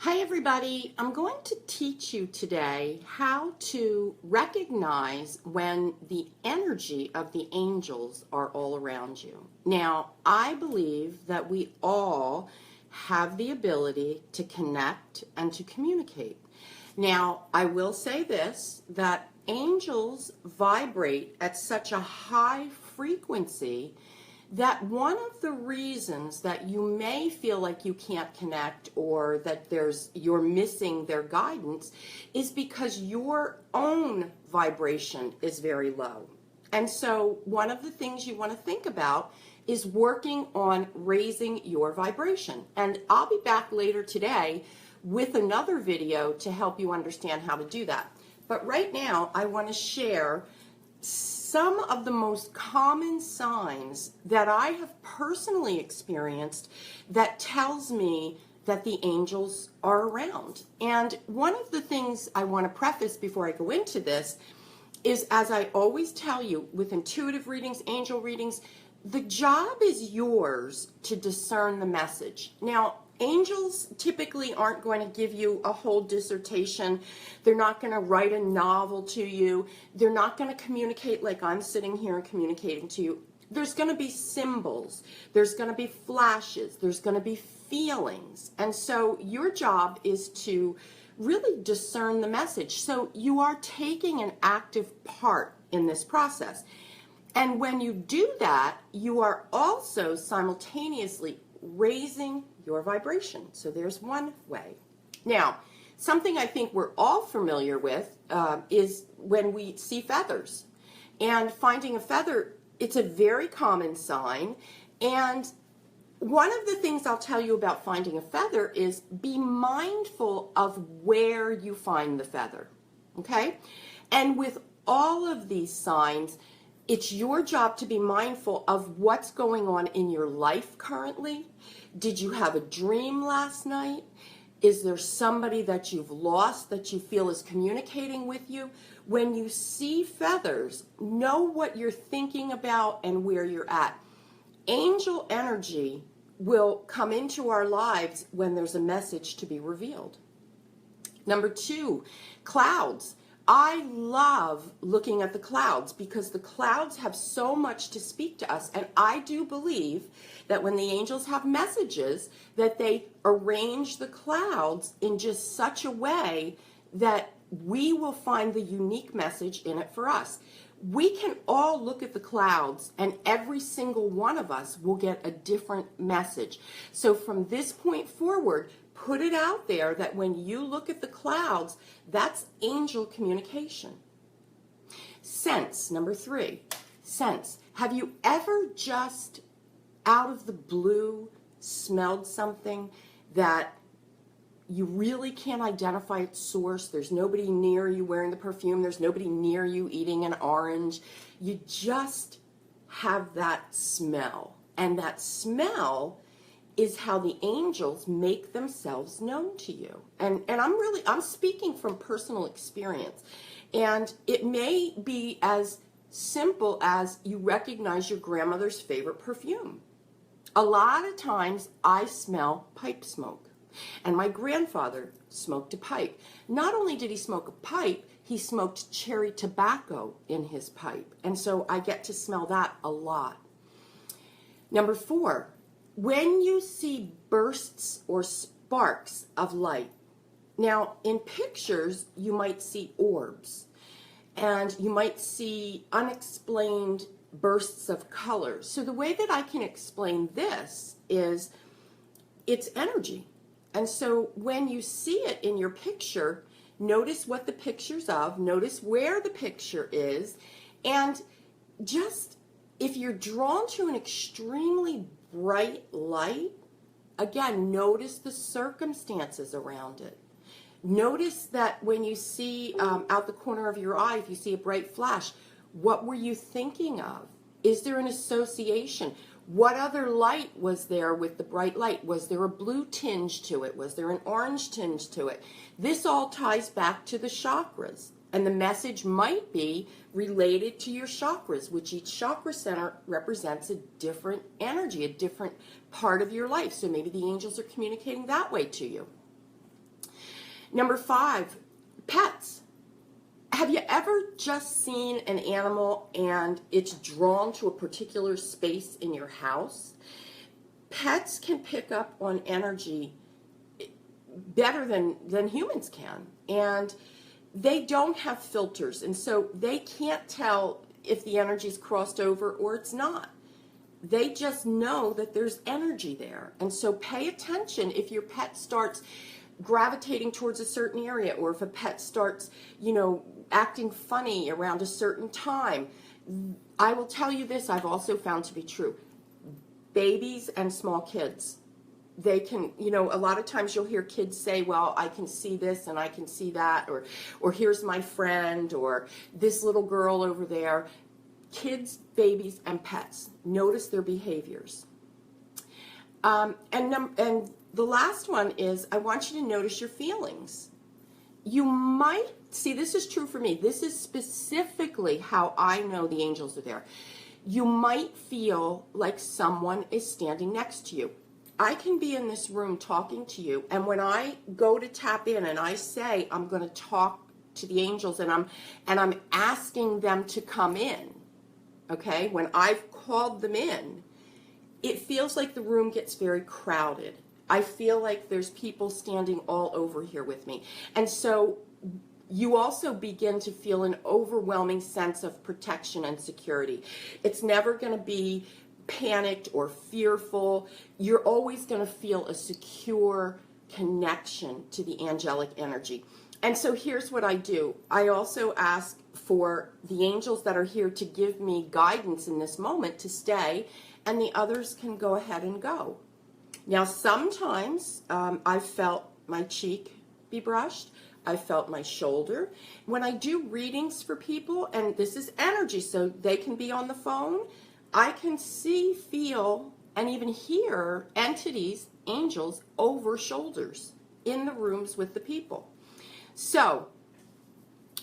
Hi everybody, I'm going to teach you today how to recognize when the energy of the angels are all around you. Now, I believe that we all have the ability to connect and to communicate. Now, I will say this, that angels vibrate at such a high frequency that one of the reasons that you may feel like you can't connect or that you're missing their guidance is because your own vibration is very low. And so one of the things you want to think about is working on raising your vibration. And I'll be back later today with another video to help you understand how to do that. But right now I want to share some of the most common signs that I have personally experienced that tells me that the angels are around. And one of the things I want to preface before I go into this is, as I always tell you with intuitive readings, angel readings, the job is yours to discern the message. Now, angels typically aren't going to give you a whole dissertation. They're not going to write a novel to you. They're not going to communicate like I'm sitting here and communicating to you. There's going to be symbols. There's going to be flashes. There's going to be feelings. And so your job is to really discern the message. So you are taking an active part in this process. And when you do that, you are also simultaneously raising your vibration. So there's one way. Now, something I think we're all familiar with is when we see feathers. And finding a feather, it's a very common sign. And one of the things I'll tell you about finding a feather is be mindful of where you find the feather. Okay? And with all of these signs, it's your job to be mindful of what's going on in your life currently. Did you have a dream last night? Is there somebody that you've lost that you feel is communicating with you? When you see feathers, know what you're thinking about and where you're at. Angel energy will come into our lives when there's a message to be revealed. Number 2, clouds. I love looking at the clouds because the clouds have so much to speak to us, and I do believe that when the angels have messages that they arrange the clouds in just such a way that we will find the unique message in it for us. We can all look at the clouds and every single one of us will get a different message. So from this point forward, put it out there that when you look at the clouds, that's angel communication. Sense, number 3, sense. Have you ever just out of the blue smelled something that you really can't identify its source? There's nobody near you wearing the perfume. There's nobody near you eating an orange. You just have that smell. And that smell is how the angels make themselves known to you. And I'm speaking from personal experience. And it may be as simple as you recognize your grandmother's favorite perfume. A lot of times I smell pipe smoke. And my grandfather smoked a pipe. Not only did he smoke a pipe, he smoked cherry tobacco in his pipe. And so I get to smell that a lot. Number 4, when you see bursts or sparks of light. Now, in pictures, you might see orbs. And you might see unexplained bursts of color. So the way that I can explain this is it's energy. And so when you see it in your picture, notice what the picture's of, notice where the picture is, and just if you're drawn to an extremely bright light, again, notice the circumstances around it. Notice that when you see out the corner of your eye, if you see a bright flash, what were you thinking of? Is there an association? What other light was there with the bright light? Was there a blue tinge to it? Was there an orange tinge to it? This all ties back to the chakras. And the message might be related to your chakras, which each chakra center represents a different energy, a different part of your life. So maybe the angels are communicating that way to you. Number 5, pets. Have you ever just seen an animal and it's drawn to a particular space in your house? Pets can pick up on energy better than humans can. And they don't have filters. And so they can't tell if the energy's crossed over or it's not. They just know that there's energy there. And so pay attention if your pet starts gravitating towards a certain area, or if a pet starts, acting funny around a certain time. I will tell you this, I've also found to be true. Babies and small kids, they can, a lot of times you'll hear kids say, well, I can see this and I can see that, or here's my friend, or this little girl over there. Kids, babies, and pets, notice their behaviors. And the last one is, I want you to notice your feelings. You might, see, this is true for me. This is specifically how I know the angels are there. You might feel like someone is standing next to you. I can be in this room talking to you, and when I go to tap in and I say I'm going to talk to the angels and I'm asking them to come in, okay, when I've called them in, it feels like the room gets very crowded. I feel like there's people standing all over here with me. And so you also begin to feel an overwhelming sense of protection and security. It's never going to be panicked or fearful. You're always going to feel a secure connection to the angelic energy. And so here's what I do. I also ask for the angels that are here to give me guidance in this moment to stay, and the others can go ahead and go. Now, sometimes I've felt my cheek be brushed. I felt my shoulder. When I do readings for people, and this is energy, so they can be on the phone, I can see, feel, and even hear entities, angels, over shoulders in the rooms with the people. So,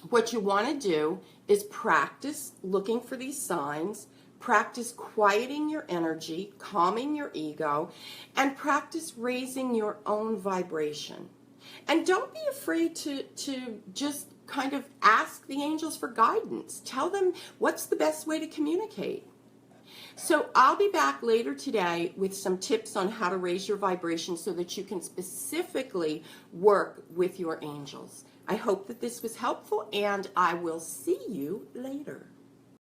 what you want to do is practice looking for these signs, practice quieting your energy, calming your ego, and practice raising your own vibration. And don't be afraid to just kind of ask the angels for guidance. Tell them what's the best way to communicate. So I'll be back later today with some tips on how to raise your vibration so that you can specifically work with your angels. I hope that this was helpful, and I will see you later.